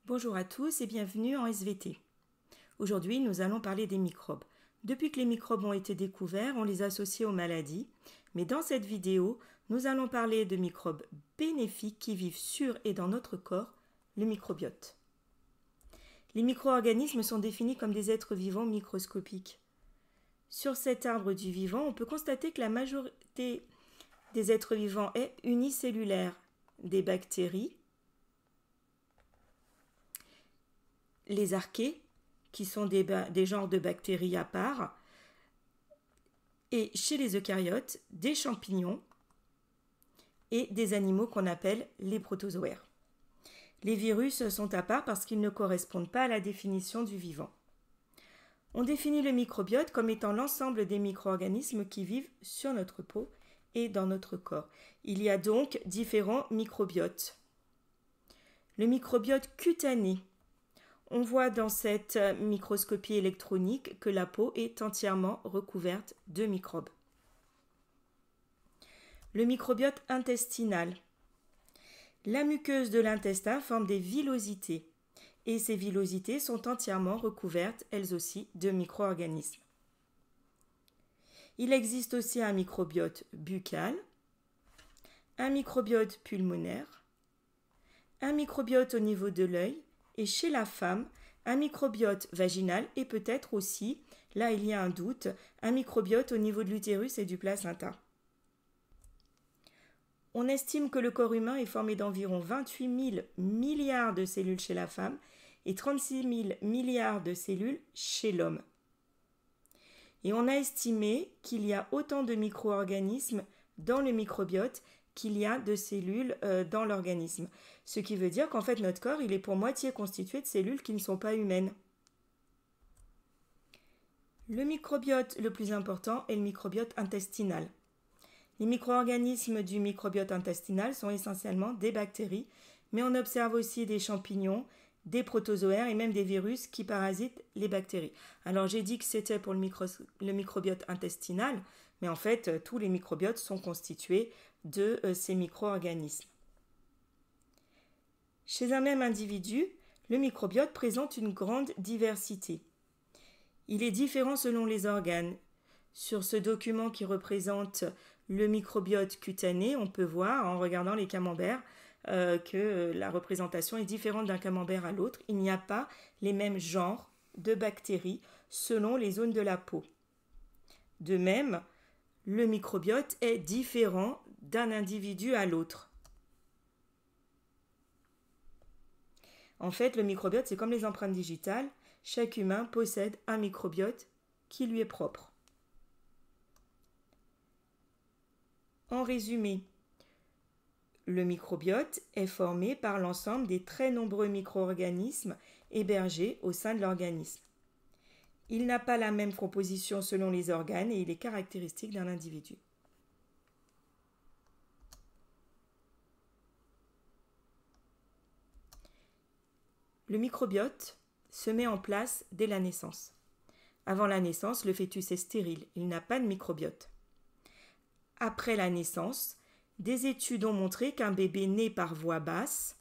Bonjour à tous et bienvenue en SVT. Aujourd'hui, nous allons parler des microbes. Depuis que les microbes ont été découverts, on les associe aux maladies. Mais dans cette vidéo, nous allons parler de microbes bénéfiques qui vivent sur et dans notre corps, le microbiote. Les micro-organismes sont définis comme des êtres vivants microscopiques. Sur cet arbre du vivant, on peut constater que la majorité des êtres vivants est unicellulaire. Des bactéries, les archées, qui sont des genres de bactéries à part, et chez les eucaryotes, des champignons et des animaux qu'on appelle les protozoaires. Les virus sont à part parce qu'ils ne correspondent pas à la définition du vivant. On définit le microbiote comme étant l'ensemble des micro-organismes qui vivent sur notre peau et dans notre corps. Il y a donc différents microbiotes. Le microbiote cutané. On voit dans cette microscopie électronique que la peau est entièrement recouverte de microbes. Le microbiote intestinal. La muqueuse de l'intestin forme des villosités et ces villosités sont entièrement recouvertes, elles aussi, de micro-organismes. Il existe aussi un microbiote buccal, un microbiote pulmonaire, un microbiote au niveau de l'œil, et chez la femme, un microbiote vaginal et peut-être aussi, là il y a un doute, un microbiote au niveau de l'utérus et du placenta. On estime que le corps humain est formé d'environ 28 000 milliards de cellules chez la femme et 36 000 milliards de cellules chez l'homme. Et on a estimé qu'il y a autant de micro-organismes dans le microbiote qu'il y a de cellules dans l'organisme. Ce qui veut dire qu'en fait notre corps il est pour moitié constitué de cellules qui ne sont pas humaines. Le microbiote le plus important est le microbiote intestinal. Les micro-organismes du microbiote intestinal sont essentiellement des bactéries, mais on observe aussi des champignons, des protozoaires et même des virus qui parasitent les bactéries. Alors j'ai dit que c'était pour le microbiote intestinal, mais en fait tous les microbiotes sont constitués de ces micro-organismes. Chez un même individu, le microbiote présente une grande diversité. Il est différent selon les organes. Sur ce document qui représente le microbiote cutané, on peut voir en regardant les camemberts que la représentation est différente d'un camembert à l'autre. Il n'y a pas les mêmes genres de bactéries selon les zones de la peau. De même, le microbiote est différent d'un individu à l'autre. En fait, le microbiote, c'est comme les empreintes digitales. Chaque humain possède un microbiote qui lui est propre. En résumé, le microbiote est formé par l'ensemble des très nombreux micro-organismes hébergés au sein de l'organisme. Il n'a pas la même composition selon les organes et il est caractéristique d'un individu. Le microbiote se met en place dès la naissance. Avant la naissance, le fœtus est stérile, il n'a pas de microbiote. Après la naissance, des études ont montré qu'un bébé né par voie basse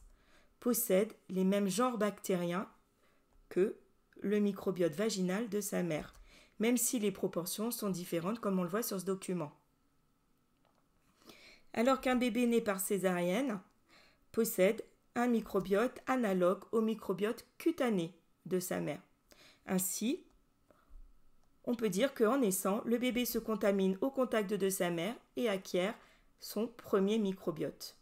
possède les mêmes genres bactériens que le microbiote vaginal de sa mère, même si les proportions sont différentes comme on le voit sur ce document. Alors qu'un bébé né par césarienne possède un microbiote analogue au microbiote cutané de sa mère. Ainsi, on peut dire qu'en naissant, le bébé se contamine au contact de sa mère et acquiert son premier microbiote.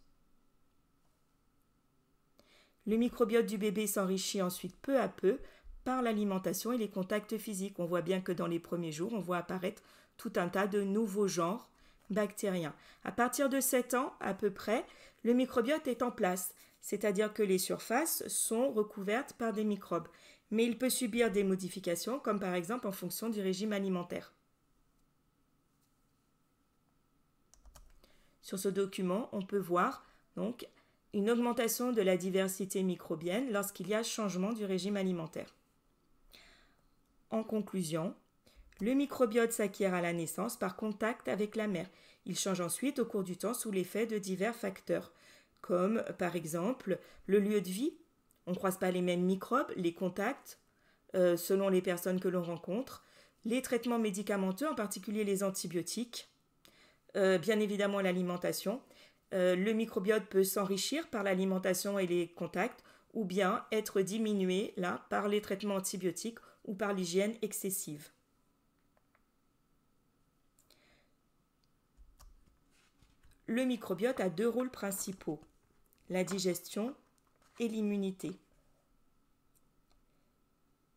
Le microbiote du bébé s'enrichit ensuite peu à peu par l'alimentation et les contacts physiques. On voit bien que dans les premiers jours, on voit apparaître tout un tas de nouveaux genres bactériens. À partir de 7 ans à peu près, le microbiote est en place, c'est-à-dire que les surfaces sont recouvertes par des microbes. Mais il peut subir des modifications, comme par exemple en fonction du régime alimentaire. Sur ce document, on peut voir donc une augmentation de la diversité microbienne lorsqu'il y a changement du régime alimentaire. En conclusion, le microbiote s'acquiert à la naissance par contact avec la mère. Il change ensuite au cours du temps sous l'effet de divers facteurs, comme par exemple le lieu de vie On ne croise pas les mêmes microbes, les contacts, selon les personnes que l'on rencontre, les traitements médicamenteux, en particulier les antibiotiques, bien évidemment l'alimentation. Le microbiote peut s'enrichir par l'alimentation et les contacts, ou bien être diminué là par les traitements antibiotiques ou par l'hygiène excessive. Le microbiote a deux rôles principaux, la digestion et l'immunité.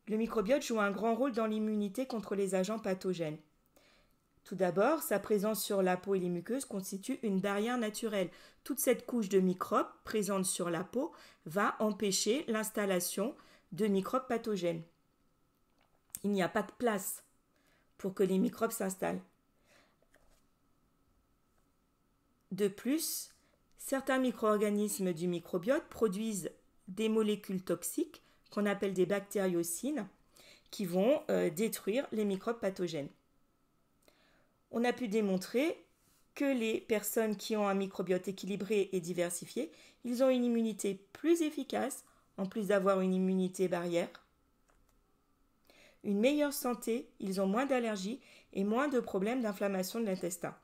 Le microbiote joue un grand rôle dans l'immunité contre les agents pathogènes. Tout d'abord, sa présence sur la peau et les muqueuses constitue une barrière naturelle. Toute cette couche de microbes présente sur la peau va empêcher l'installation de microbes pathogènes. Il n'y a pas de place pour que les microbes s'installent. De plus, certains micro-organismes du microbiote produisent des molécules toxiques qu'on appelle des bactériocines qui vont détruire les microbes pathogènes. On a pu démontrer que les personnes qui ont un microbiote équilibré et diversifié, ils ont une immunité plus efficace, en plus d'avoir une immunité barrière, une meilleure santé, ils ont moins d'allergies et moins de problèmes d'inflammation de l'intestin.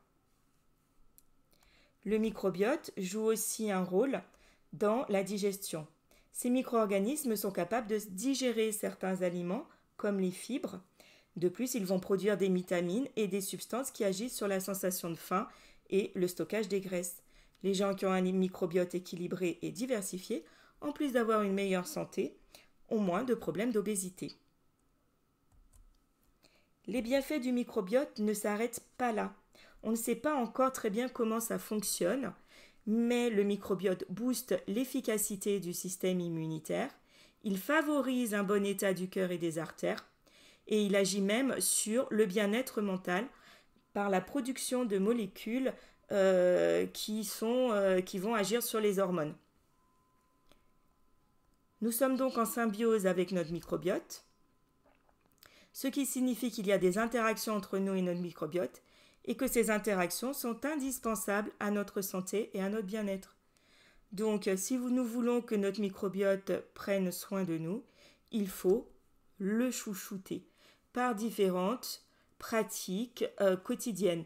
Le microbiote joue aussi un rôle dans la digestion. Ces micro-organismes sont capables de digérer certains aliments, comme les fibres. De plus, ils vont produire des vitamines et des substances qui agissent sur la sensation de faim et le stockage des graisses. Les gens qui ont un microbiote équilibré et diversifié, en plus d'avoir une meilleure santé, ont moins de problèmes d'obésité. Les bienfaits du microbiote ne s'arrêtent pas là. On ne sait pas encore très bien comment ça fonctionne, mais le microbiote booste l'efficacité du système immunitaire, il favorise un bon état du cœur et des artères, et il agit même sur le bien-être mental par la production de molécules qui vont agir sur les hormones. Nous sommes donc en symbiose avec notre microbiote, ce qui signifie qu'il y a des interactions entre nous et notre microbiote et que ces interactions sont indispensables à notre santé et à notre bien-être. Donc, si nous voulons que notre microbiote prenne soin de nous, il faut le chouchouter par différentes pratiques quotidiennes.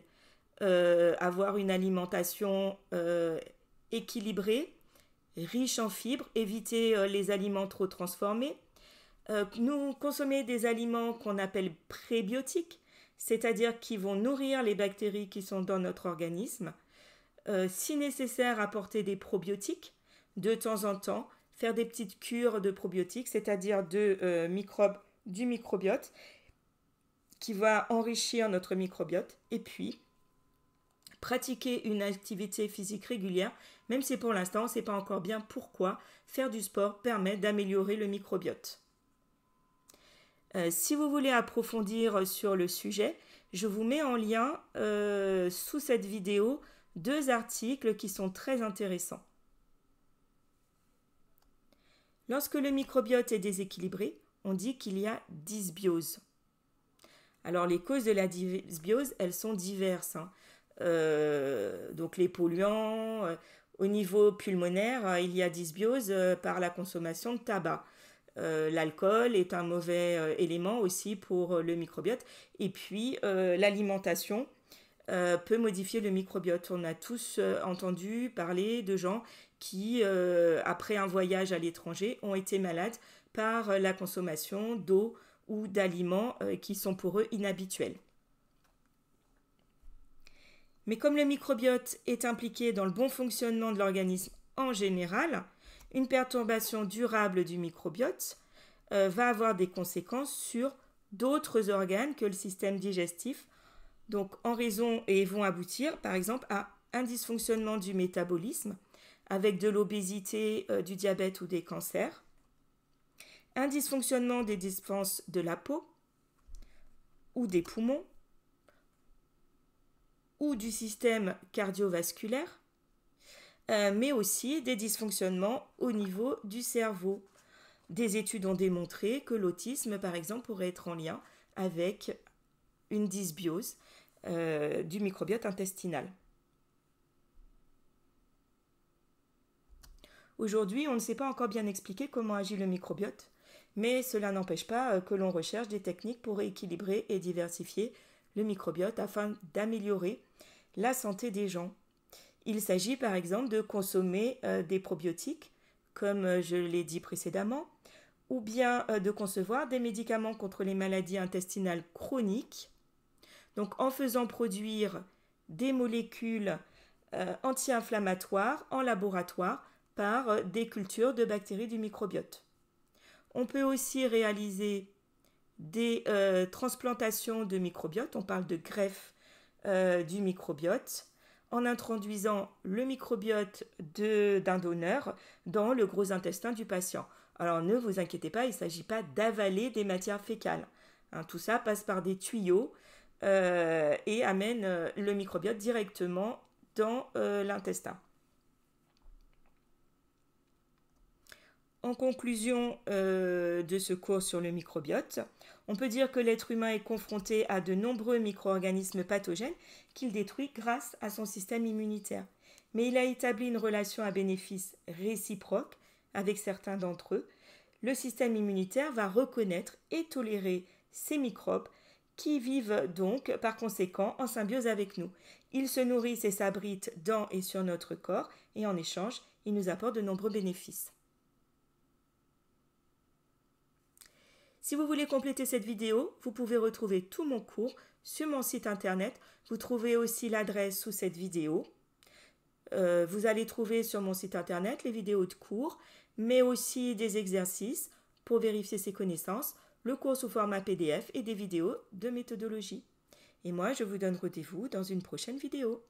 Avoir une alimentation équilibrée, riche en fibres, éviter les aliments trop transformés, nous consommer des aliments qu'on appelle prébiotiques, c'est-à-dire qui vont nourrir les bactéries qui sont dans notre organisme. Si nécessaire, apporter des probiotiques de temps en temps, faire des petites cures de probiotiques, c'est-à-dire de microbes du microbiote qui va enrichir notre microbiote, et puis pratiquer une activité physique régulière, même si pour l'instant on ne sait pas encore bien pourquoi faire du sport permet d'améliorer le microbiote. Si vous voulez approfondir sur le sujet, je vous mets en lien sous cette vidéo 2 articles qui sont très intéressants. Lorsque le microbiote est déséquilibré, on dit qu'il y a dysbiose. Alors les causes de la dysbiose, elles sont diverses. Donc les polluants, au niveau pulmonaire, il y a dysbiose par la consommation de tabac. L'alcool est un mauvais élément aussi pour le microbiote. Et puis l'alimentation peut modifier le microbiote. On a tous entendu parler de gens qui, après un voyage à l'étranger, ont été malades par la consommation d'eau ou d'aliments qui sont pour eux inhabituels. Mais comme le microbiote est impliqué dans le bon fonctionnement de l'organisme en général, une perturbation durable du microbiote va avoir des conséquences sur d'autres organes que le système digestif, donc en raison et vont aboutir par exemple à un dysfonctionnement du métabolisme avec de l'obésité, du diabète ou des cancers, un dysfonctionnement des défenses de la peau ou des poumons ou du système cardiovasculaire, mais aussi des dysfonctionnements au niveau du cerveau. Des études ont démontré que l'autisme, par exemple, pourrait être en lien avec une dysbiose du microbiote intestinal. Aujourd'hui, on ne sait pas encore bien expliquer comment agit le microbiote, mais cela n'empêche pas que l'on recherche des techniques pour rééquilibrer et diversifier le microbiote afin d'améliorer la santé des gens. Il s'agit par exemple de consommer des probiotiques, comme je l'ai dit précédemment, ou bien de concevoir des médicaments contre les maladies intestinales chroniques, donc en faisant produire des molécules anti-inflammatoires en laboratoire par des cultures de bactéries du microbiote. On peut aussi réaliser des transplantations de microbiote, on parle de greffe du microbiote, en introduisant le microbiote d'un donneur dans le gros intestin du patient. Alors ne vous inquiétez pas, il ne s'agit pas d'avaler des matières fécales. Tout ça passe par des tuyaux et amène le microbiote directement dans l'intestin. En conclusion de ce cours sur le microbiote, on peut dire que l'être humain est confronté à de nombreux micro-organismes pathogènes qu'il détruit grâce à son système immunitaire. Mais il a établi une relation à bénéfice réciproque avec certains d'entre eux. Le système immunitaire va reconnaître et tolérer ces microbes qui vivent donc par conséquent en symbiose avec nous. Ils se nourrissent et s'abritent dans et sur notre corps et en échange, ils nous apportent de nombreux bénéfices. Si vous voulez compléter cette vidéo, vous pouvez retrouver tout mon cours sur mon site internet. Vous trouvez aussi l'adresse sous cette vidéo. Vous allez trouver sur mon site internet les vidéos de cours, mais aussi des exercices pour vérifier ses connaissances, le cours sous format PDF et des vidéos de méthodologie. Et moi, je vous donne rendez-vous dans une prochaine vidéo.